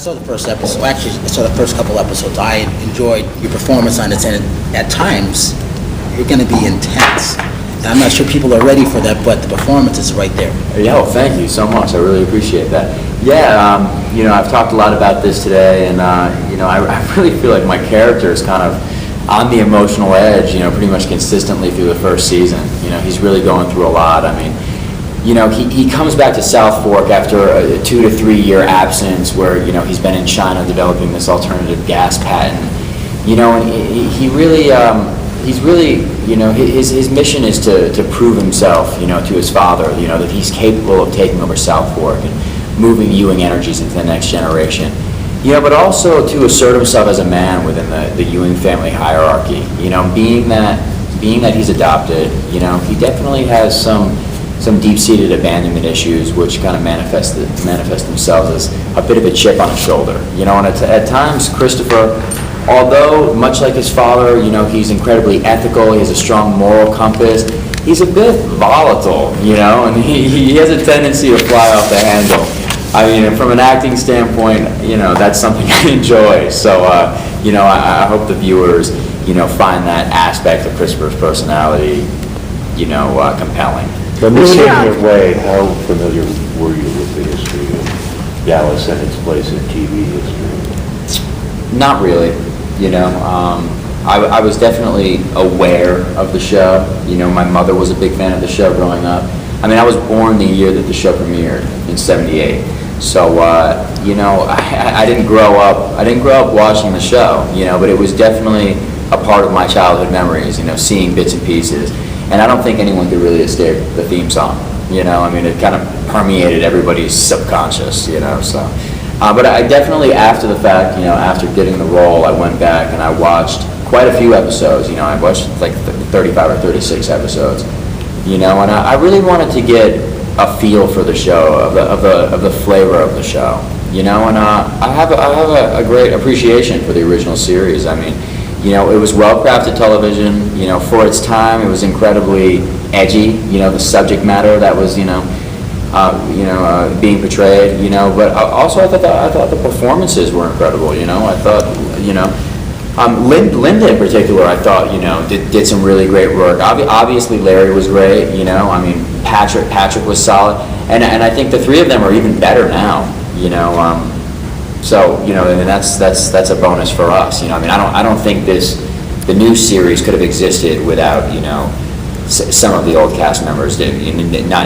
saw the first episode. Actually, I saw the first couple episodes. I enjoyed your performance on it, and at times, you're going to be intense. And I'm not sure people are ready for that, but the performance is right there. Yeah, well, thank you so much. I really appreciate that. Yeah, I've talked a lot about this today, and, I really feel like my character is kind of on the emotional edge, pretty much consistently through the first season. He's really going through a lot. I mean, he comes back to Southfolk after a 2 to 3 year absence where, he's been in China developing this alternative gas patent, and he really, he's really, his mission is to prove himself, to his father, that he's capable of taking over Southfolk and moving Ewing energies into the next generation. But also to assert himself as a man within the Ewing family hierarchy. Being that he's adopted, he definitely has some deep-seated abandonment issues, which kind of manifest themselves as a bit of a chip on his shoulder. And at times, Christopher, although much like his father, he's incredibly ethical, he has a strong moral compass, he's a bit volatile, and he has a tendency to fly off the handle. I mean, from an acting standpoint, that's something I enjoy. So, I hope the viewers, find that aspect of Christopher's personality, compelling. From this way, how familiar were you with the history of Dallas and its place in TV history? Not really. I was definitely aware of the show. My mother was a big fan of the show growing up. I mean, I was born the year that the show premiered in '78. So, I didn't grow up watching the show, but it was definitely a part of my childhood memories, seeing bits and pieces. And I don't think anyone could really escape the theme song, I mean, it kind of permeated everybody's subconscious, so. But I definitely, after the fact, after getting the role, I went back and I watched quite a few episodes, I watched like 35 or 36 episodes, and I really wanted to get a feel for the show, of the flavor of the show, and I have a great appreciation for the original series. I mean, it was well-crafted television, for its time. It was incredibly edgy, the subject matter that was, being portrayed, but also I thought the performances were incredible, I thought, Linda in particular, I thought, did some really great work. Obviously Larry was great, I mean, Patrick was solid, and I think the three of them are even better now, so, and that's a bonus for us, I mean, I don't think the new series could have existed without, some of the old cast members did,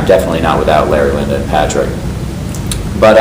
definitely not without Larry, Linda, and Patrick. But,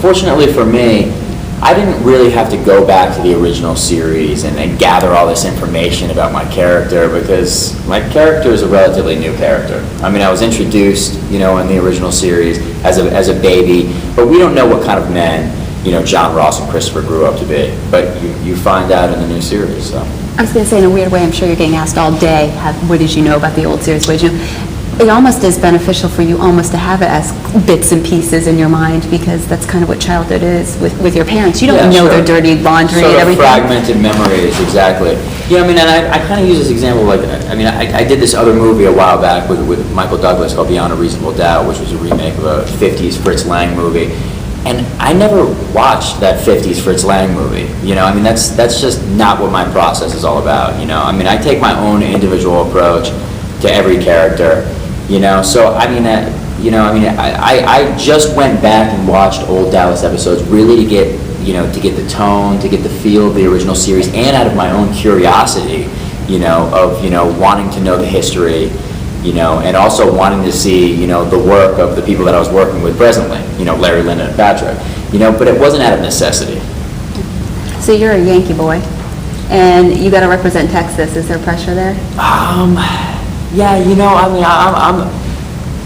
fortunately for me, I didn't really have to go back to the original series and gather all this information about my character, because my character is a relatively new character. I mean, I was introduced, in the original series as a baby, but we don't know what kind of men, John Ross and Christopher grew up to be. But you find out in the new series, so. I was going to say, in a weird way, I'm sure you're getting asked all day, what did you know about the old series? What did you know? It almost is beneficial for you almost to have it as bits and pieces in your mind, because that's kind of what childhood is with your parents. You don't know their dirty laundry and everything. Fragmented memories, exactly. I mean, and I kind of use this example, like, I mean, I did this other movie a while back with Michael Douglas called Beyond a Reasonable Doubt, which was a remake of a 50s Fritz Lang movie. And I never watched that 50s Fritz Lang movie, I mean, that's just not what my process is all about, I mean, I take my own individual approach to every character, so, I mean, I just went back and watched old Dallas episodes really to get, to get the tone, to get the feel of the original series, and out of my own curiosity, of, wanting to know the history, and also wanting to see, the work of the people that I was working with presently, Larry, Linda, and Patrick, but it wasn't out of necessity. So you're a Yankee boy, and you got to represent Texas. Is there pressure there? Yeah, I mean,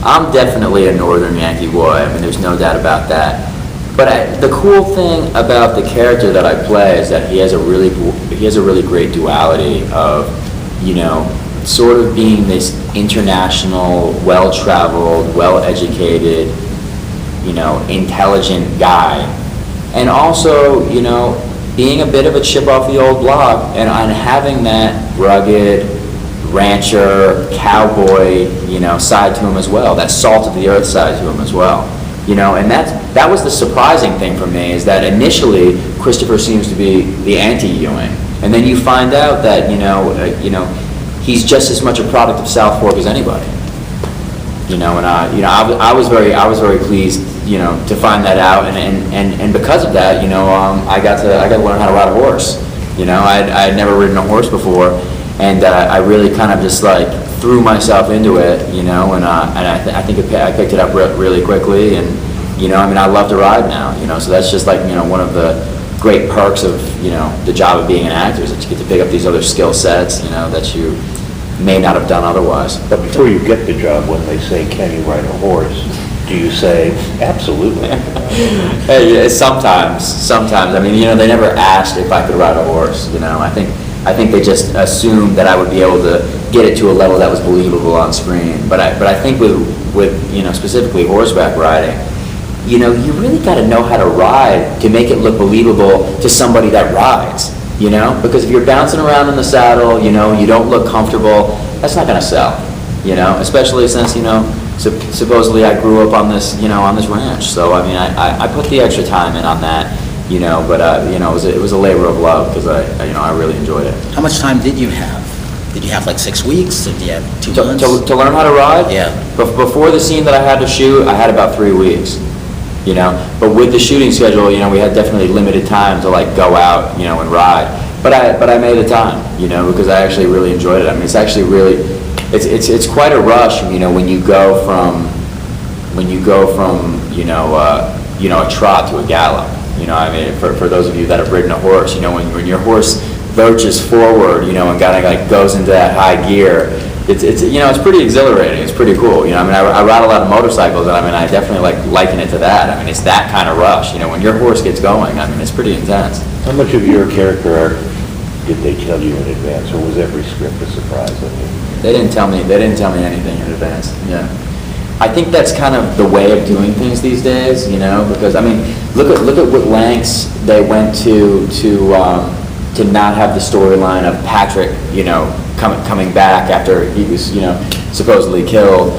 I'm definitely a Northern Yankee boy. I mean, there's no doubt about that. But the cool thing about the character that I play is that he has a really great duality of, sort of being this international, well-traveled, well-educated, intelligent guy, and also, being a bit of a chip off the old block, and having that rugged rancher, cowboy, side to him as well, that salt of the earth side to him as well. And that was the surprising thing for me, is that initially Christopher seems to be the anti-Ewing, and then you find out that he's just as much a product of Southfolk as anybody. And I was very pleased, to find that out, and because of that, I got to learn how to ride a horse. I had never ridden a horse before, and I really kind of just like threw myself into it, and I think I picked it up really quickly, and I love to ride now, so that's just like one of the great perks of the job of being an actor, is that you get to pick up these other skill sets, that you may not have done otherwise. But before you get the job, when they say, can you ride a horse, do you say, absolutely? Hey, sometimes. They never asked if I could ride a horse, I think they just assumed that I would be able to get it to a level that was believable on screen. But I think with specifically horseback riding, you really got to know how to ride to make it look believable to somebody that rides. Because if you're bouncing around in the saddle, you don't look comfortable, that's not going to sell, especially since, supposedly I grew up on this, on this ranch. So, I put the extra time in on that, but, it was a labor of love, because I really enjoyed it. How much time did you have? Did you have like 6 weeks, or did you have 2 months? To learn how to ride? Yeah. Before the scene that I had to shoot, I had about 3 weeks. But with the shooting schedule, we had definitely limited time to like go out, and ride. But I made the time, because I actually really enjoyed it. It's actually really, it's quite a rush, when you go from, a trot to a gallop. For those of you that have ridden a horse, when your horse lurches forward, and kind of like goes into that high gear, it's pretty exhilarating. It's pretty cool. I ride a lot of motorcycles, and I definitely liken it to that. It's that kind of rush. When your horse gets going, it's pretty intense. How much of your character arc did they tell you in advance, or was every script a surprise? They didn't tell me anything in advance. Yeah. I think that's kind of the way of doing things these days. Because look at what lengths they went to not have the storyline of Patrick, coming back after he was, supposedly killed.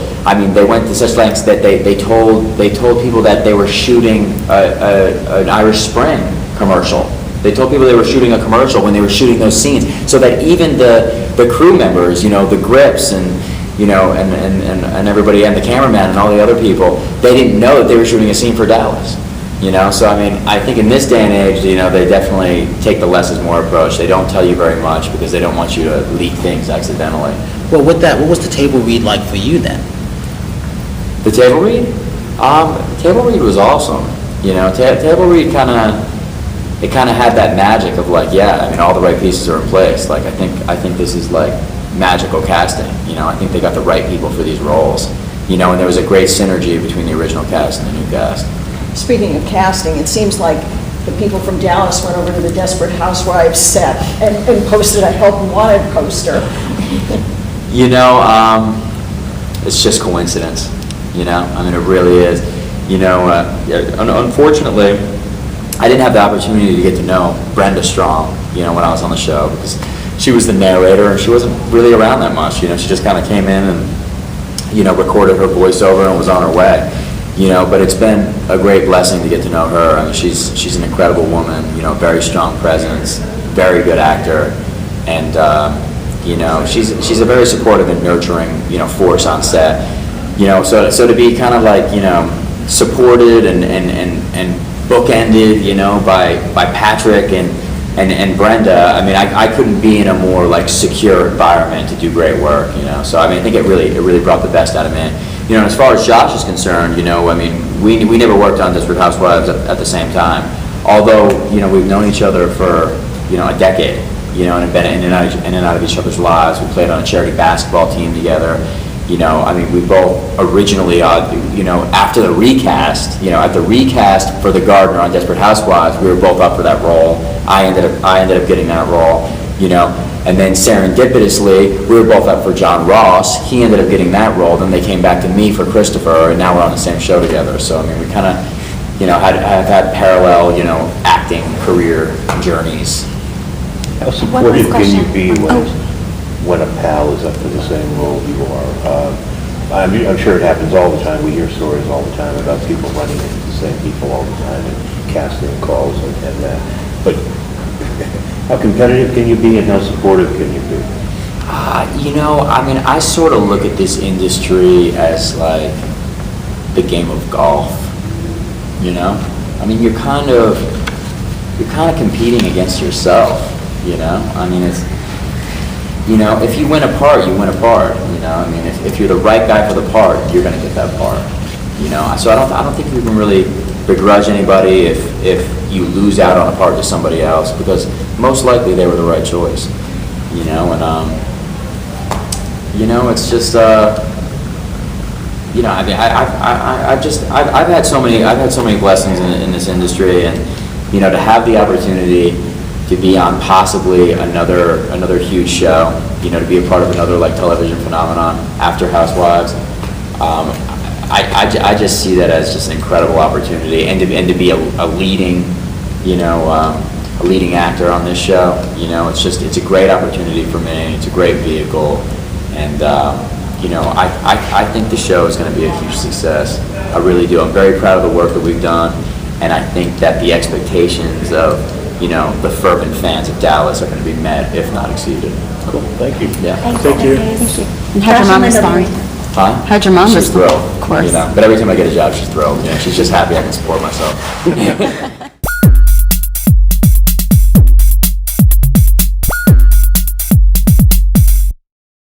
They went to such lengths that they told people that they were shooting an Irish Spring commercial. They told people they were shooting a commercial when they were shooting those scenes, so that even the crew members, the grips and everybody, and the cameraman and all the other people, they didn't know that they were shooting a scene for Dallas. So I think in this day and age, they definitely take the less is more approach. They don't tell you very much because they don't want you to leak things accidentally. Well, with that, what was the table read like for you then? The table read? Table read was awesome. Table read kind of had that magic of all the right pieces are in place. I think this is magical casting. I think they got the right people for these roles. And there was a great synergy between the original cast and the new cast. Speaking of casting, it seems like the people from Dallas went over to the Desperate Housewives set and posted a help wanted poster. It's just coincidence. It really is. Unfortunately, I didn't have the opportunity to get to know Brenda Strong, when I was on the show, because she was the narrator and she wasn't really around that much. She just kind of came in and, recorded her voiceover and was on her way. But it's been a great blessing to get to know her. She's an incredible woman, very strong presence, very good actor, and she's a very supportive and nurturing, force on set. So to be kind of supported and bookended, by Patrick and Brenda, I couldn't be in a more secure environment to do great work, So I think it really brought the best out of me. As far as Josh is concerned, we never worked on Desperate Housewives at the same time. Although, we've known each other for, a decade, and have been in and out of each other's lives. We played on a charity basketball team together. We both originally, after the recast, at the recast for the gardener on Desperate Housewives, we were both up for that role. I ended up getting that role, And then serendipitously, we were both up for John Ross. He ended up getting that role. Then they came back to me for Christopher, and now we're on the same show together. So, we kind of, have had parallel, acting career journeys. How supportive can you be when a pal is up for the same role you are? I'm sure it happens all the time. We hear stories all the time about people running into the same people all the time and casting calls and that. But how competitive can you be and how supportive can you be? I mean, I sort of look at this industry as like the game of golf, you know? I mean, you're kind of competing against yourself, you know? I mean, it's, if you win a part, you win a part, you know? I mean, if you're the right guy for the part, you're gonna get that part, you know? So I don't think you can really begrudge anybody if you lose out on a part to somebody else, because most likely they were the right choice, you know? And, it's just, I mean, I've had so many blessings in this industry, and, to have the opportunity to be on possibly another huge show, to be a part of another like television phenomenon after Housewives, I just see that as just an incredible opportunity, and to be a leading, a leading actor on this show, it's a great opportunity for me. It's a great vehicle, and I think the show is going to be a huge success. I really do. I'm very proud of the work that we've done, and I think that the expectations of the fervent fans of Dallas are going to be met, if not exceeded. Cool, thank you. Yeah. Thank you. And how'd your mom respond? Huh? How'd your mom She's respond? thrilled. Of course. But every time I get a job, she's thrilled. She's just happy I can support myself.